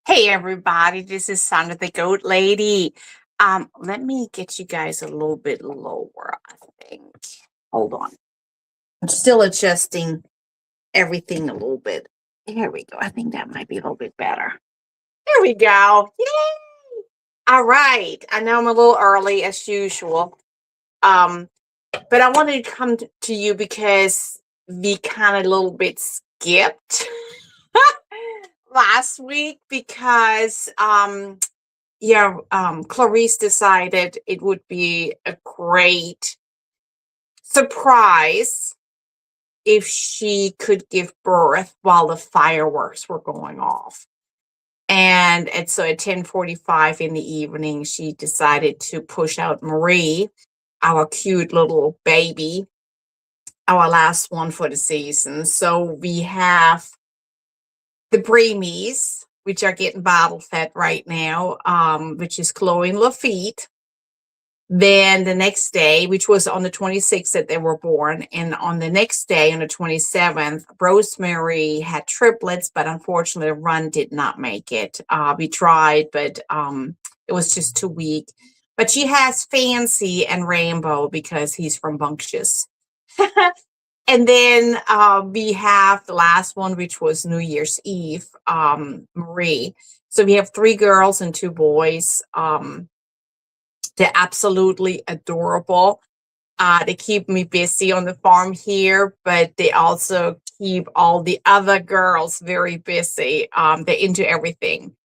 Hey everybody, this is Sandra the Goat Lady. Let me get you guys a little bit lower, I think. Hold on. I'm still adjusting everything a little bit. Here we go. I think that might be a little bit better. There we go. Yay! All right. I know I'm a little early as usual. Um, but I wanted to come to you because we kind of a little bit skipped last week because Clarice decided it would be a great surprise if she could give birth while the fireworks were going off. And so at 10:45 in the evening, she decided to push out Marie, our cute little baby, our last one for the season. So we have the preemies, which are getting bottle fed right now, which is Chloe and Lafitte. Then the next day, which was on the 26th that they were born, and on the next day, on the 27th, Rosemary had triplets, but unfortunately, Run did not make it. We tried, but it was just too weak. But she has Fancy and Rainbow because he's rambunctious. And then we have the last one, which was New Year's Eve, Marie. So we have three girls and two boys. They're absolutely adorable. They keep me busy on the farm here, but they also keep all the other girls very busy. They're into everything.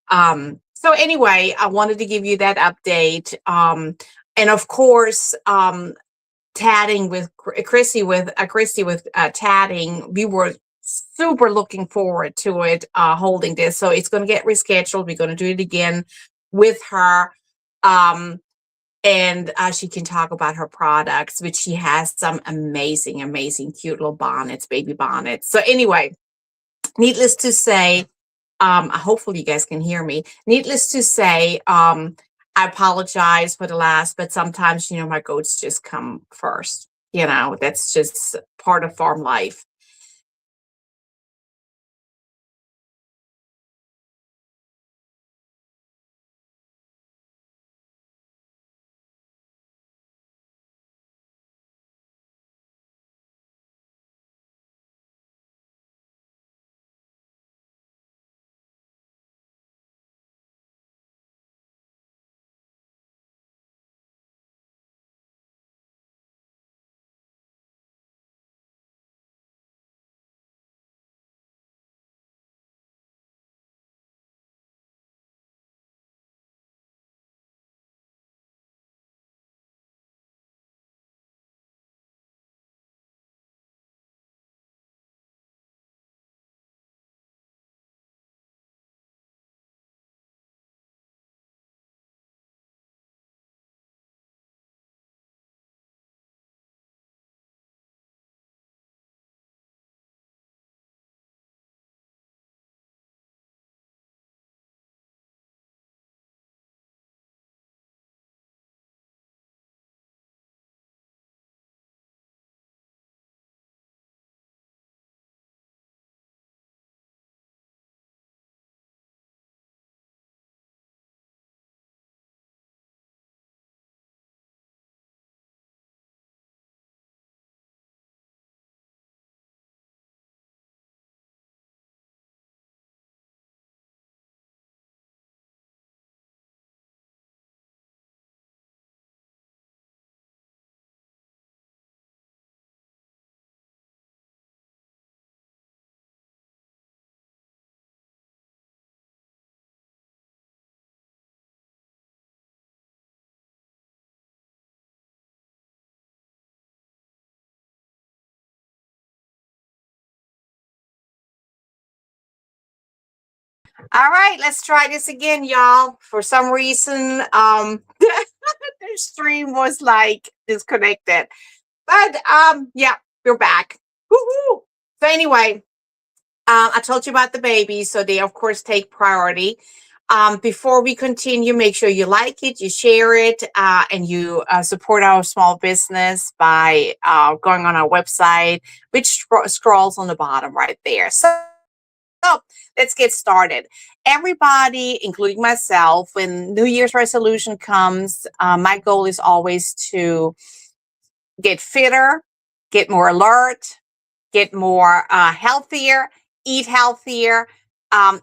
So anyway, I wanted to give you that update. And of course, tatting with Chrissy with tatting, we were super looking forward to it, holding this. So it's going to get rescheduled. We're going to do it again with her. And she can talk about her products, which she has some amazing, cute little bonnets, baby bonnets. So anyway, needless to say, hopefully you guys can hear me. Needless to say, I apologize for the last, but sometimes, my goats just come first. That's just part of farm life. All right, let's try this again, y'all. For some reason, the stream was like disconnected. But yeah, we're back. Woo-hoo! So anyway, I told you about the babies, so they of course take priority. Before we continue, make sure you like it, you share it, and you support our small business by going on our website, which scrolls on the bottom right there. So So let's get started. Everybody, including myself, when New Year's resolution comes, my goal is always to get fitter, get more alert, get more healthier, eat healthier,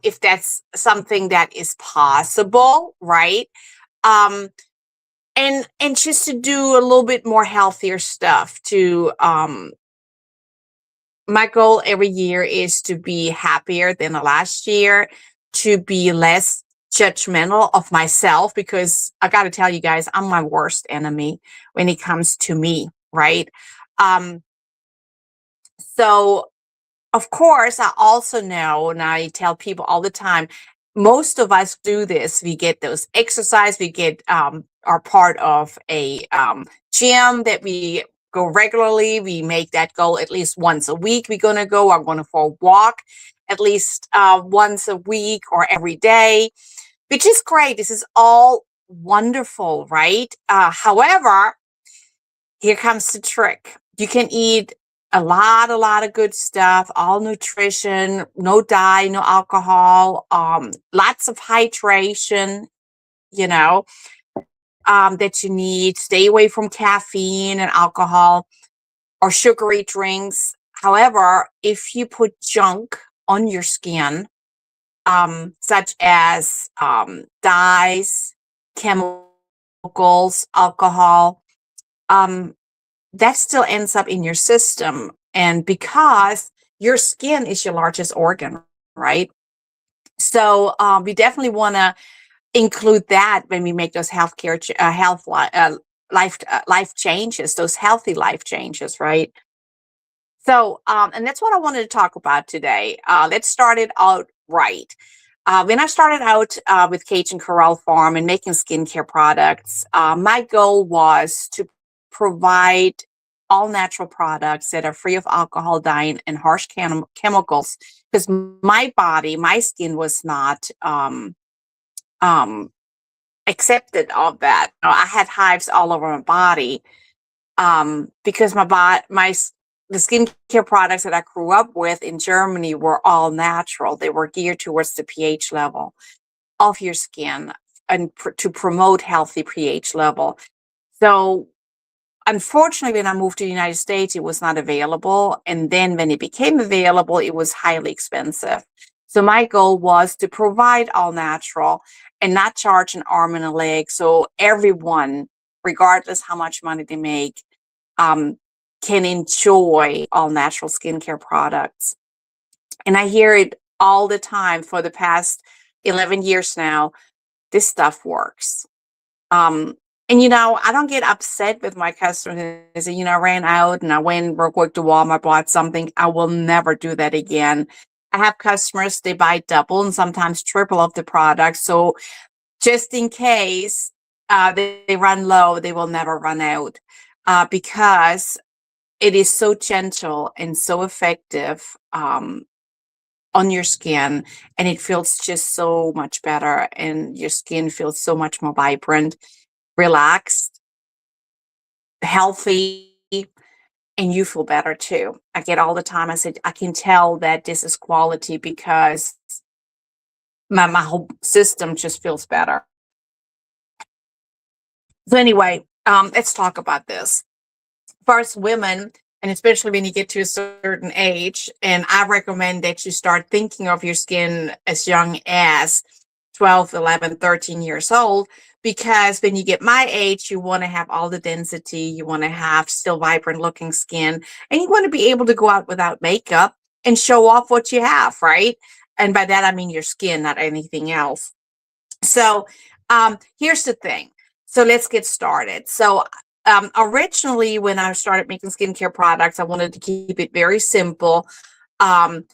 if that's something that is possible, right? Um, and just to do a little bit more healthier stuff. To My goal every year is to be happier than the last year, to be less judgmental of myself, because I got to tell you guys, I'm my worst enemy when it comes to me, right? Um, so of course, I also know, and I tell people all the time, most of us do this. We get those exercise, we get are part of a gym that we go regularly. We make that goal at least once a week. We're gonna go. I'm going for a walk at least once a week or every day, which is great. This is all wonderful, right? However, here comes the trick. You can eat a lot of good stuff, all nutrition, no dye, no alcohol, lots of hydration, you know, that you need. Stay away from caffeine and alcohol or sugary drinks. However, if you put junk on your skin, such as dyes, chemicals, alcohol, um, that still ends up in your system. And because your skin is your largest organ, right? So we definitely want to include that when we make those life changes, those healthy life changes, right? So, and that's what I wanted to talk about today. Let's start it out right. When I started out with Cajun Corral Farm and making skincare products, my goal was to provide all natural products that are free of alcohol, dye, and harsh chemicals. Because my body, my skin was not um, accepted of that. I had hives all over my body because the skincare products that I grew up with in Germany were all natural. They were geared towards the pH level of your skin and to promote healthy pH level. So unfortunately, when I moved to the United States, it was not available. And then when it became available, it was highly expensive. So my goal was to provide all natural and not charge an arm and a leg. So everyone, regardless how much money they make, um, can enjoy all natural skincare products. And I hear it all the time for the past 11 years now. This stuff works. Um, and I don't get upset with my customers. They say, I ran out and I went real quick to Walmart, bought something. I will never do that again. I have customers, they buy double and sometimes triple of the product. So just in case they run low, they will never run out because it is so gentle and so effective on your skin, and it feels just so much better, and your skin feels so much more vibrant, relaxed, healthy, and you feel better too. I get all the time. I said, I can tell that this is quality because my whole system just feels better. So anyway, let's talk about this. First, women, and especially when you get to a certain age, and I recommend that you start thinking of your skin as young as 12, 11, 13 years old, because when you get my age, you want to have all the density, you want to have still vibrant looking skin, and you want to be able to go out without makeup and show off what you have, right? And by that, I mean your skin, not anything else. So here's the thing. So let's get started. So originally, when I started making skincare products, I wanted to keep it very simple. Um,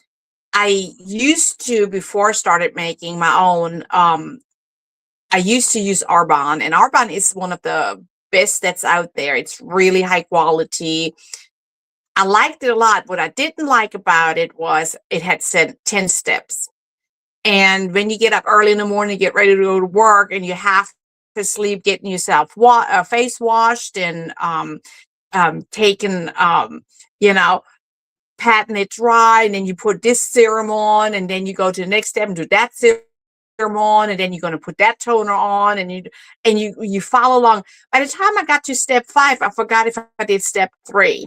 I used to, before I started making my own, I used to use Arbonne, and Arbonne is one of the best that's out there. It's really high quality. I liked it a lot. What I didn't like about it was it had said 10 steps. And when you get up early in the morning, get ready to go to work, and you have to sleep getting yourself face washed and taken, you know, patting it dry, and then you put this serum on, and then you go to the next step and do that serum on, and then you're going to put that toner on, and you follow along. By the time I got to step 5, I forgot if I did step 3.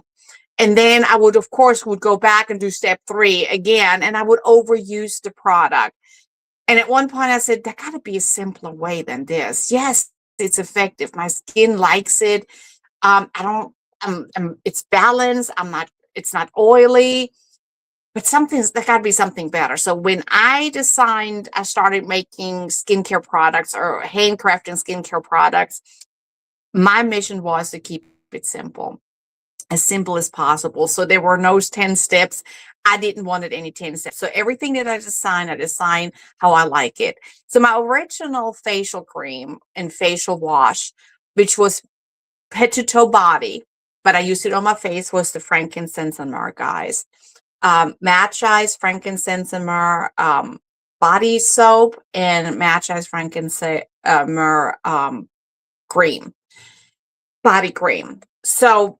And then I would, of course, would go back and do step 3 again, and I would overuse the product. And at one point I said, there got to be a simpler way than this. Yes, it's effective. My skin likes it. It's balanced. It's not oily, but there got to be something better. So when I started making skincare products or handcrafting skincare products, my mission was to keep it simple, as simple as possible. So there were no 10 steps. I didn't want it any 10 steps. So everything that I design how I like it. So my original facial cream and facial wash, which was head to toe body, but I used it on my face, was the frankincense and myrrh, guys. Match Eyes frankincense and myrrh body soap, and Match Eyes frankincense myrrh cream, body cream. So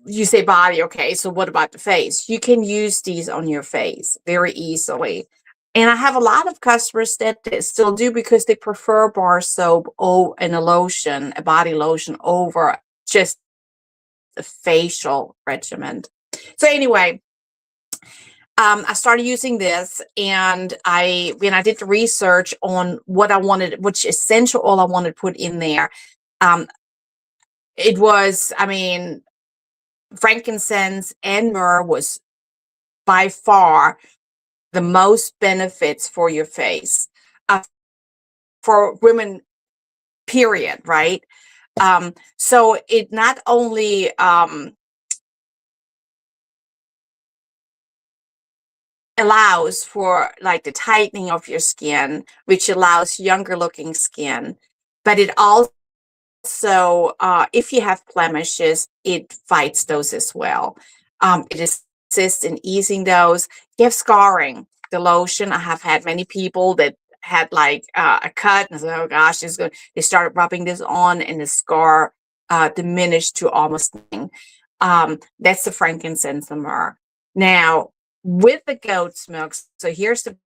you say body, okay, so what about the face? You can use these on your face very easily. And I have a lot of customers that still do, because they prefer bar soap and a body lotion over just the facial regimen. So anyway, I started using this, and when I did the research on what I wanted, which essential oil I wanted to put in there, it was, frankincense and myrrh was by far the most benefits for your face, for women, period, right? So it not only allows for like the tightening of your skin, which allows younger looking skin, but it also, if you have blemishes, it fights those as well. It assists in easing those. You have scarring. The lotion, I have had many people that had like a cut and said, oh gosh, they started rubbing this on, and the scar diminished to almost nothing. That's the frankincense and myrrh. Now, with the goat's milk, so here's the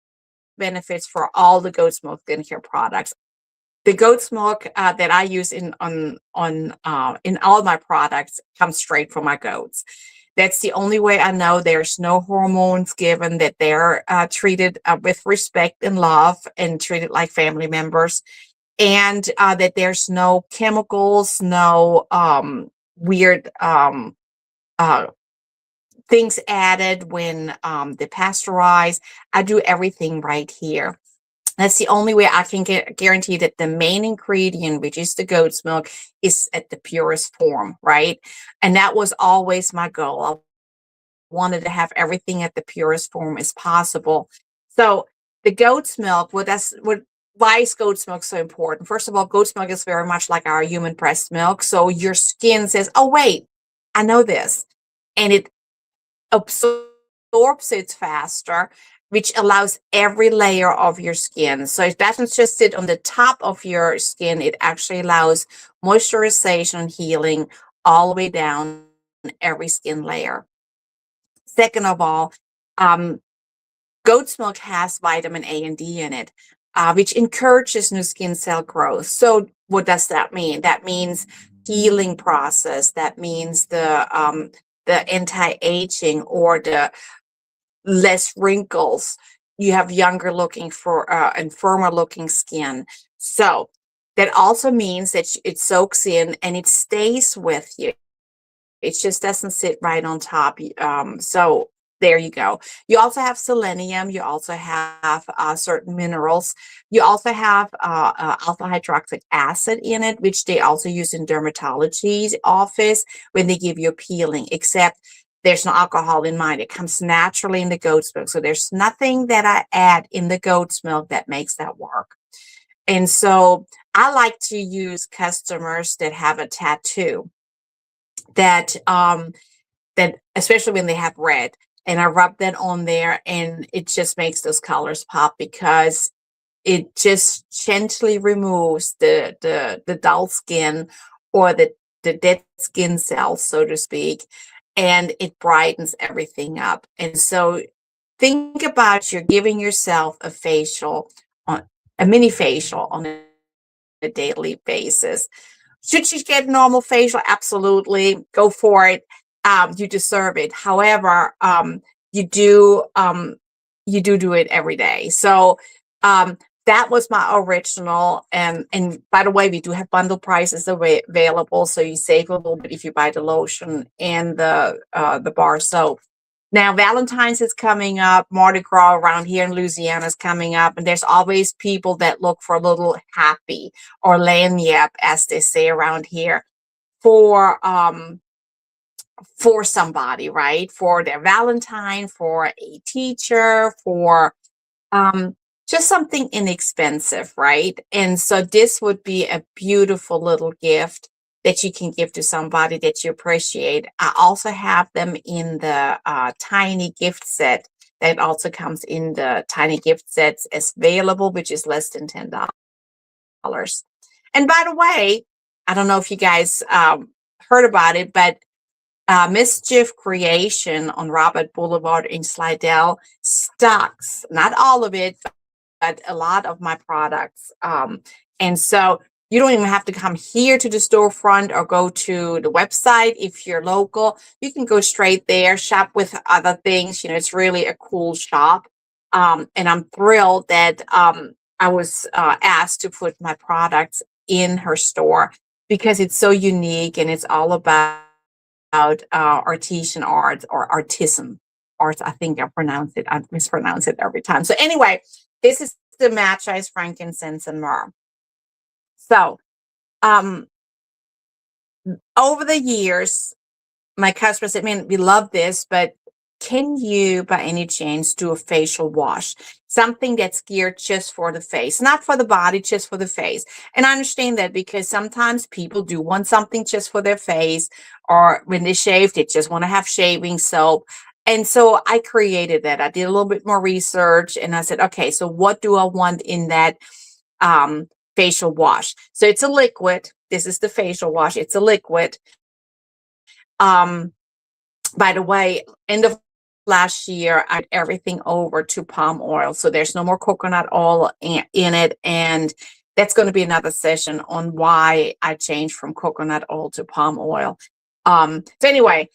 benefits for all the goat's milk skincare products. The goat's milk that I use in all my products comes straight from my goats. That's the only way I know there's no hormones given, that they're treated with respect and love and treated like family members, and that there's no chemicals, no weird things added when they pasteurize. I do everything right here. That's the only way I can guarantee that the main ingredient, which is the goat's milk, is at the purest form, right? And that was always my goal. I wanted to have everything at the purest form as possible. So the goat's milk, why is goat's milk so important? First of all, goat's milk is very much like our human breast milk. So your skin says, oh, wait, I know this. And it absorbs it faster, which allows every layer of your skin. So it doesn't just sit on the top of your skin. It actually allows moisturization and healing all the way down every skin layer. Second of all, goat's milk has vitamin A and D in it, which encourages new skin cell growth. So what does that mean? That means healing process. That means the anti-aging, or the less wrinkles. You have younger looking and firmer looking skin. So that also means that it soaks in and it stays with you. It just doesn't sit right on top. So there you go. You also have selenium. You also have certain minerals. You also have alpha hydroxy acid in it, which they also use in dermatology's office when they give you a peeling, except there's no alcohol in mine. It comes naturally in the goat's milk. So there's nothing that I add in the goat's milk that makes that work. And so I like to use customers that have a tattoo, that especially when they have red, and I rub that on there, and it just makes those colors pop, because it just gently removes the dull skin, or the dead skin cells, so to speak. and it brightens everything up. And so think about you're giving yourself a facial on a mini facial on a daily basis. Should you get normal facial? Absolutely. Go for it. You deserve it. However, you do do it every day. So that was my original. And by the way, we do have bundle prices available, so you save a little bit if you buy the lotion and the bar soap. Now, Valentine's is coming up. Mardi Gras around here in Louisiana is coming up, and there's always people that look for a little happy or lanyard, as they say around here, for somebody, right? For their Valentine, for a teacher, for um, just something inexpensive, right? And so this would be a beautiful little gift that you can give to somebody that you appreciate. I also have them in the tiny gift set that also comes in the tiny gift sets as available, which is less than $10. And by the way, I don't know if you guys heard about it, but Mischief Creation on Robert Boulevard in Slidell stocks, not all of it, but a lot of my products. And so you don't even have to come here to the storefront or go to the website. If you're local, you can go straight there, shop with other things. It's really a cool shop. And I'm thrilled that I was asked to put my products in her store because it's so unique and it's all about artisan arts or artisan arts. I think I mispronounce it every time. So anyway, this is the Match Eyes Frankincense and Myrrh. So over the years, my customers said, man, we love this, but can you by any chance do a facial wash? Something that's geared just for the face, not for the body, just for the face. And I understand that because sometimes people do want something just for their face, or when they shave, they just want to have shaving soap. And so I created that. I did a little bit more research and I said, okay, so what do I want in that facial wash? So it's a liquid. This is the facial wash. It's a liquid. By the way, end of last year, I got everything over to palm oil. So there's no more coconut oil in it. And that's going to be another session on why I changed from coconut oil to palm oil. So anyway,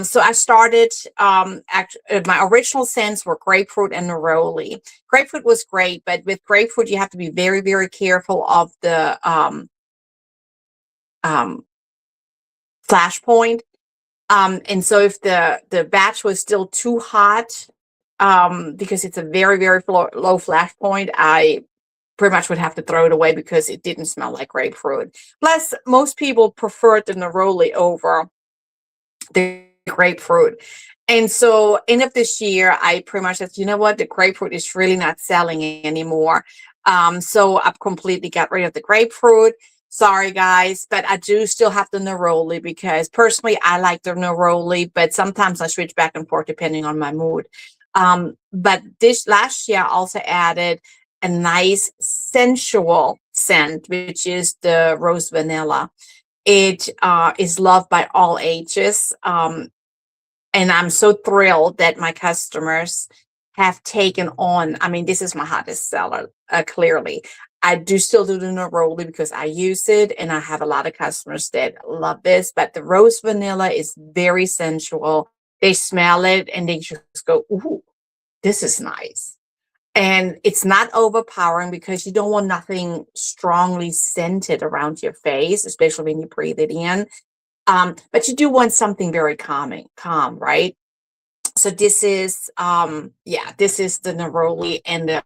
so I started, my original scents were grapefruit and neroli. Grapefruit was great, but with grapefruit, you have to be very, very careful of the flash point. And so if the batch was still too hot, because it's a very, very low flash point, I pretty much would have to throw it away because it didn't smell like grapefruit. Plus, most people preferred the neroli over the grapefruit. And so end of this year, I pretty much said, you know what, the grapefruit is really not selling anymore. So I've completely got rid of the grapefruit. Sorry, guys, but I do still have the neroli because personally I like the neroli, but sometimes I switch back and forth depending on my mood. But this last year I also added a nice sensual scent, which is the rose vanilla. It is loved by all ages. And I'm so thrilled that my customers have taken on. I mean, this is my hottest seller, clearly. I do still do the neroli because I use it and I have a lot of customers that love this, but the rose vanilla is very sensual. They smell it and they just go, ooh, this is nice. And it's not overpowering because you don't want nothing strongly scented around your face, especially when you breathe it in. But you do want something very calm, right? So this is, this is the neroli and the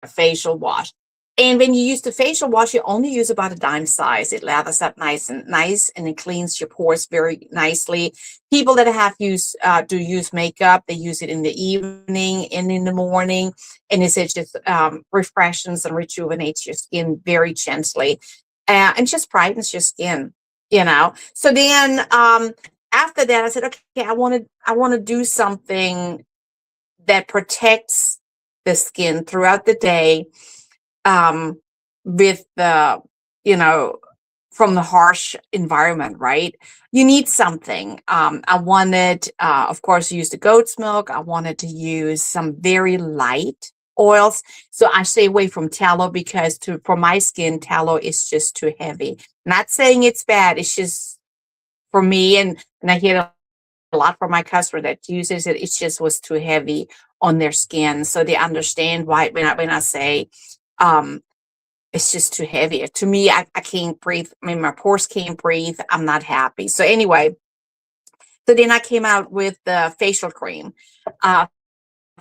facial wash. And when you use the facial wash, you only use about a dime size. It lathers up nice and it cleans your pores very nicely. People that do use makeup, they use it in the evening and in the morning, and it just refreshes and rejuvenates your skin very gently, and just brightens your skin. So then after that, I said, okay, I want to do something that protects the skin throughout the day, with the, from the harsh environment, right? You need something. I wanted, of course, use the goat's milk. I wanted to use some very light oils. So I stay away from tallow because for my skin, tallow is just too heavy. Not saying it's bad. It's just for me, and I hear a lot from my customer that uses it. It just was too heavy on their skin. So they understand why when I say, um, it's just too heavy. To me, I can't breathe. I mean, my pores can't breathe. I'm not happy. So anyway, so then I came out with the facial cream. Uh,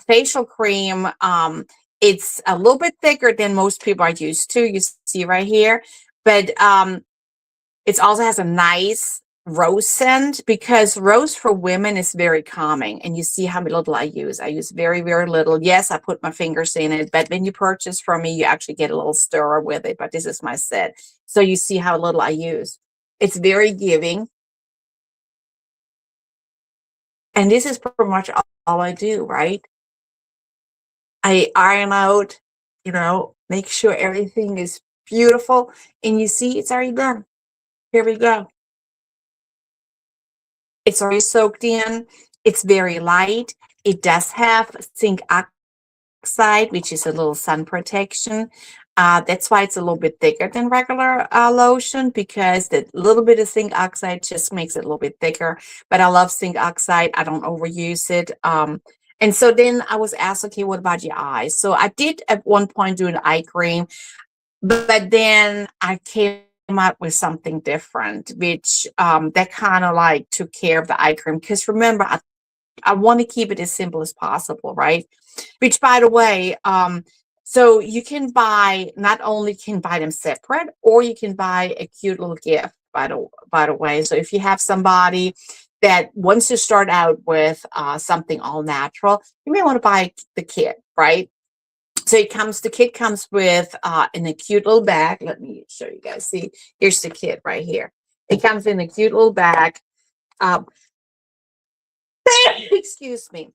Facial cream, it's a little bit thicker than most people are used to. You see right here, but it also has a nice rose scent because rose for women is very calming. And you see how little I use. I use very, very little. Yes, I put my fingers in it, but when you purchase from me, you actually get a little stirrer with it. But this is my set. So you see how little I use. It's very giving. And this is pretty much all I do, right? I iron out, make sure everything is beautiful. And you see, it's already done. Here we go. It's already soaked in. It's very light. It does have zinc oxide, which is a little sun protection. That's why it's a little bit thicker than regular lotion, because the little bit of zinc oxide just makes it a little bit thicker. But I love zinc oxide. I don't overuse it. And so then I was asked, okay, what about your eyes? So I did at one point do an eye cream, but then I came up with something different, which that kind of like took care of the eye cream. Because remember, I want to keep it as simple as possible, right? Which, by the way, so you can buy, not only can buy them separate, or you can buy a cute little gift, by the way. So if you have somebody that wants to start out with something all natural, you may want to buy the kit, right? So the kit comes with in a cute little bag. Let me show you guys. See, here's the kit right here. It comes in a cute little bag. Excuse me.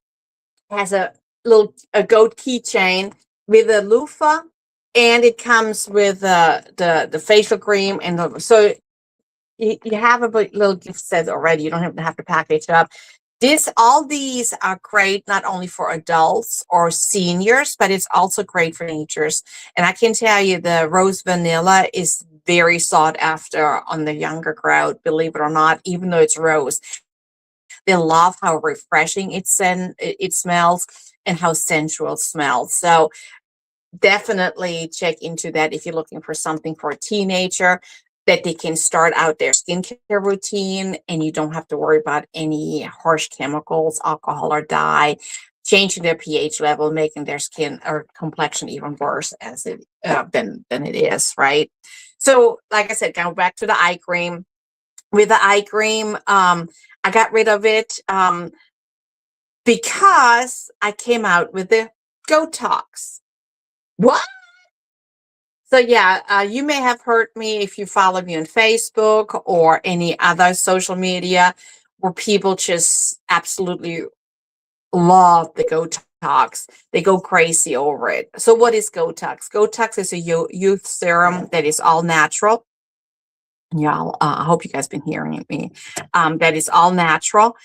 Has a goat keychain with a loofah, and it comes with the facial cream, and so you have a little gift set already. You don't even have to package it up. All these are great not only for adults or seniors, but it's also great for teenagers. And I can tell you the rose vanilla is very sought after on the younger crowd, believe it or not, even though it's rose. They love how refreshing it smells and how sensual it smells. So definitely check into that if you're looking for something for a teenager that they can start out their skincare routine, and you don't have to worry about any harsh chemicals, alcohol, or dye changing their pH level, making their skin or complexion even worse as it than it is, right? So, like I said, going back to the eye cream. With the eye cream, I got rid of it because I came out with the Gotox. What? So yeah, you may have heard me if you follow me on Facebook or any other social media where people just absolutely love the Gotox. They go crazy over it. So what is Gotox? Gotox is a youth serum that is all natural. Y'all, I hope you guys been hearing me. That is all natural.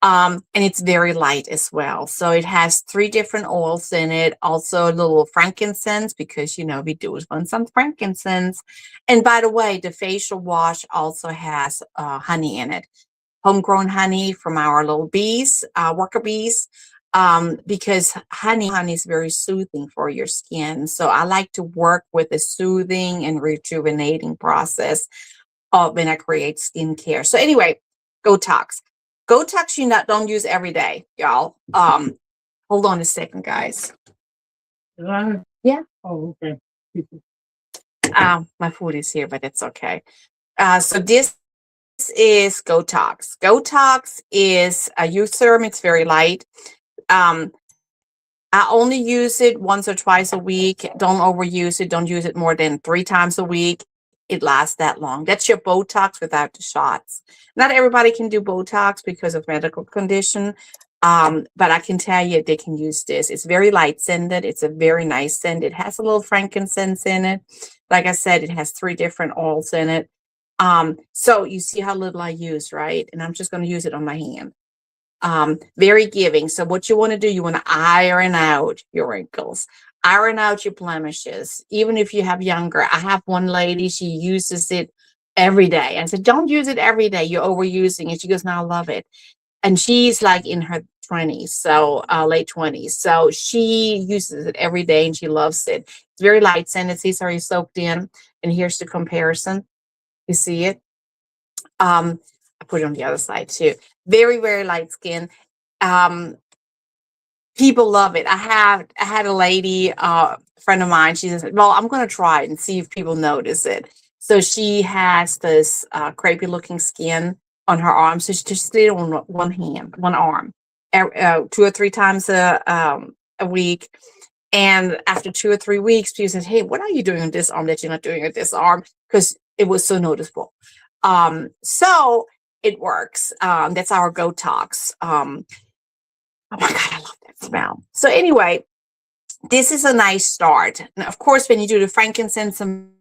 And it's very light as well. So it has 3 different oils in it. Also a little frankincense, because we do want some frankincense. And by the way, the facial wash also has honey in it, homegrown honey from our little bees, worker bees. Because honey is very soothing for your skin. So I like to work with a soothing and rejuvenating process when I create skincare. So anyway, Gotox. Gotox you don't use every day, y'all. Hold on a second, guys. Yeah. Oh, okay. My food is here, but it's okay. So this is Gotox. Gotox is a youth serum. It's very light. I only use it once or twice a week. Don't overuse it. Don't use it more than 3 times a week. It lasts that long. That's your Botox without the shots. Not everybody can do Botox because of medical condition. But I can tell you they can use this. It's very light scented. It's a very nice scent. It has a little frankincense in it. Like I said, it has 3 different oils in it. So you see how little I use, right? And I'm just going to use it on my hand. Very giving. So what you want to do, you want to iron out your wrinkles, iron out your blemishes. Even if you have younger, I have one lady, she uses it every day. I said, don't use it every day. You're overusing it. She goes, no, I love it. And she's like in her 20s, so late 20s. So she uses it every day and she loves it. It's very light scented. It's already soaked in. And here's the comparison. You see it? I put it on the other side too. Very, very light skin. Um, People love it. I had a lady, friend of mine, she said, well, I'm going to try it and see if people notice it. So she has this crepey looking skin on her arm. So she just did it on one hand, one arm, 2 or 3 times a week. And after 2 or 3 weeks, people said, hey, what are you doing on this arm that you're not doing on this arm? Because it was so noticeable. So it works. That's our Gotox. Oh my God, I love that smell. So anyway, this is a nice start. And of course, when you do the frankincense and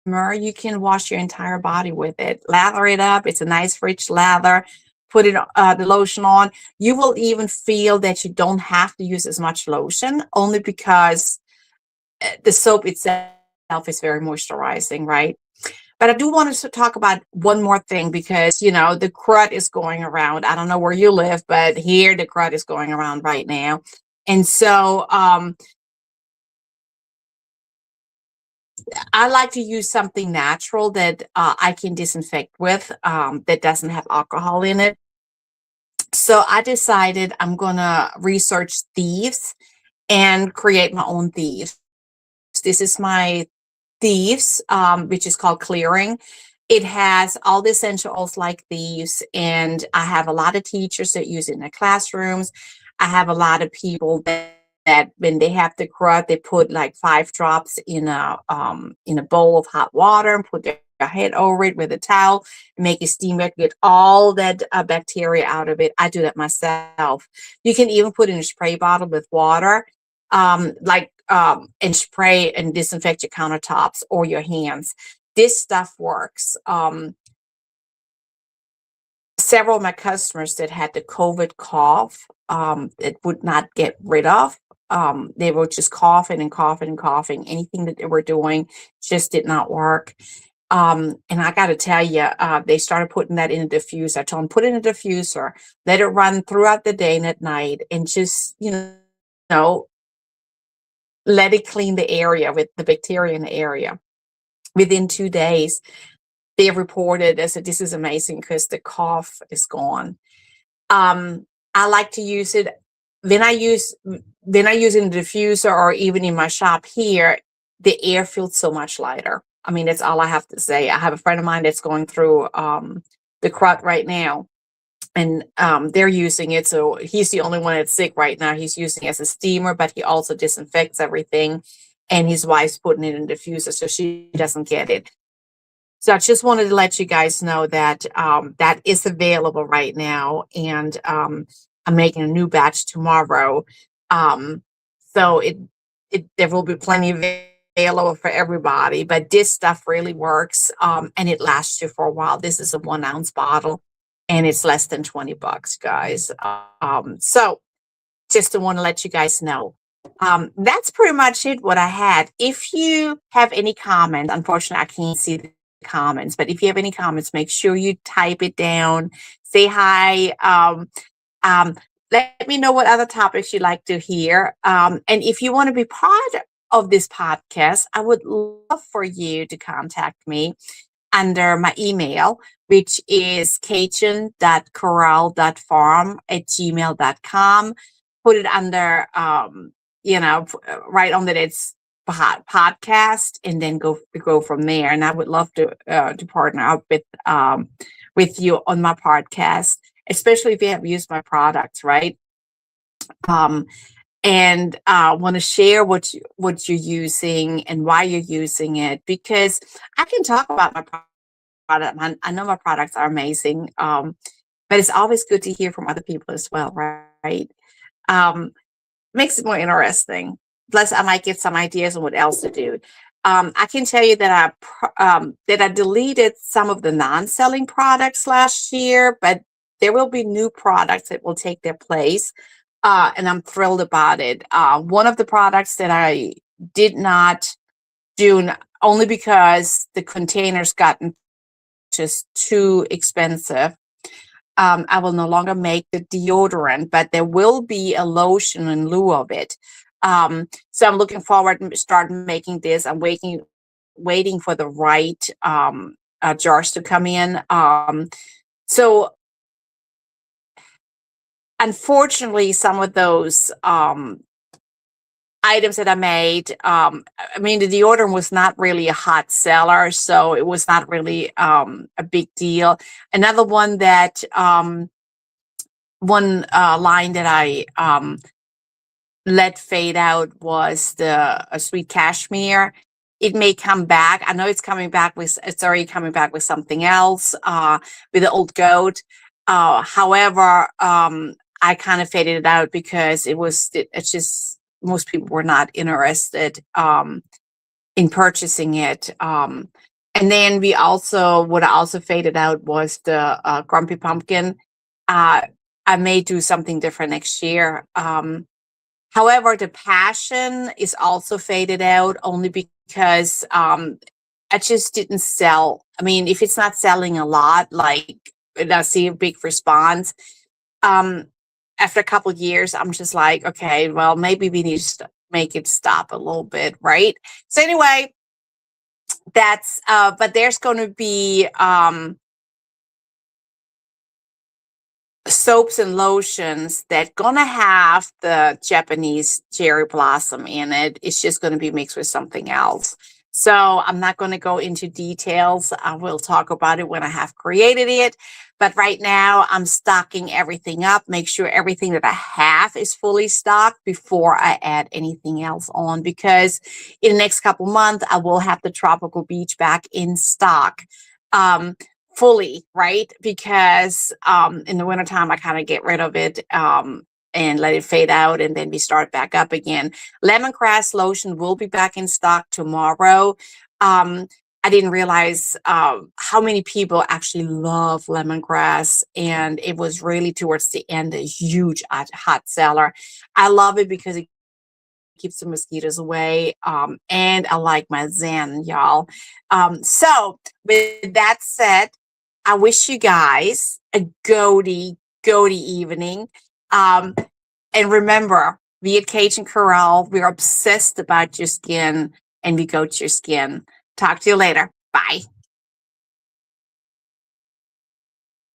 myrrh, you can wash your entire body with it. Lather it up. It's a nice rich lather. Put it the lotion on. You will even feel that you don't have to use as much lotion, only because the soap itself is very moisturizing, right? But I do want to talk about one more thing because, the crud is going around. I don't know where you live, but here the crud is going around right now. And so I like to use something natural that I can disinfect with that doesn't have alcohol in it. So I decided I'm going to research thieves and create my own thieves. This is my thieves, which is called Clearing. It has all the essential oils like thieves, and I have a lot of teachers that use it in their classrooms. I have a lot of people that when they have the crud, they put like 5 drops in a bowl of hot water and put their head over it with a towel and make it steam it, get all that bacteria out of it. I do that myself. You can even put in a spray bottle with water, and spray and disinfect your countertops or your hands. This stuff works. Several of my customers that had the COVID cough, it would not get rid of. They were just coughing and coughing and coughing. Anything that they were doing just did not work. And I got to tell you, they started putting that in a diffuser. I told them, put it in a diffuser, let it run throughout the day and at night, and just, let it clean the area with the bacteria in the area. Within 2 days, they reported, I said, this is amazing because the cough is gone. I like to use it when I use in the diffuser or even in my shop here, the air feels so much lighter. I mean, that's all I have to say. I have a friend of mine that's going through the crud right now, and they're using it. So he's the only one that's sick right now. He's using it as a steamer, but he also disinfects everything. And his wife's putting it in the diffuser so she doesn't get it. So I just wanted to let you guys know that that is available right now. And I'm making a new batch tomorrow. So there will be plenty available for everybody, but this stuff really works. And it lasts you for a while. This is a 1 ounce bottle and it's less than $20, guys. So just to want to let you guys know. That's pretty much it, what I had. If you have any comments, unfortunately, I can't see the comments, but if you have any comments, make sure you type it down, say hi. Let me know what other topics you'd like to hear. And if you want to be part of this podcast, I would love for you to contact me under my email, which is cajun.corral.farm@gmail.com. Put it under, right under its podcast, and then go from there. And I would love to partner up with you on my podcast, especially if you have used my products, right? And want to share what you're using and why you're using it, because I can talk about my product. I know my products are amazing, but it's always good to hear from other people as well, right? Makes it more interesting. Plus, I might get some ideas on what else to do. I can tell you that that I deleted some of the non-selling products last year, but there will be new products that will take their place, and I'm thrilled about it. One of the products that I did not do only because the containers gotten just too expensive. I will no longer make the deodorant, but there will be a lotion in lieu of it. So I'm looking forward to start making this. I'm waiting for the right jars to come in. So unfortunately, some of those items that I made, I mean, the deodorant was not really a hot seller, so it was not really a big deal. Another one that one line that I let fade out was the sweet cashmere. It may come back. I know it's already coming back with something else, with the old goat. However, I kind of faded it out because it's just most people were not interested in purchasing it. And then what I also faded out was the Grumpy Pumpkin. I may do something different next year. However, the passion is also faded out only because I just didn't sell. I mean, if it's not selling a lot, like and I see a big response, um, after a couple of years, I'm just like, okay, well, maybe we need to make it stop a little bit, right? So anyway, that's but there's going to be soaps and lotions that gonna have the Japanese cherry blossom in it. It's just gonna be mixed with something else. So I'm not going to go into details. I will talk about it when I have created it. But right now I'm stocking everything up, make sure everything that I have is fully stocked before I add anything else on, because in the next couple months, I will have the Tropical Beach back in stock. Fully, right? Because in the wintertime, I kind of get rid of it and let it fade out, and then we start back up again. Lemongrass lotion will be back in stock tomorrow. I didn't realize how many people actually love lemongrass, and it was really towards the end a huge hot seller. I love it because it keeps the mosquitoes away, and I like my Zen, y'all. So with that said, I wish you guys a goaty evening. And remember, we at Cajun Corral, we're obsessed about your skin, and we go to your skin. Talk to you later. Bye.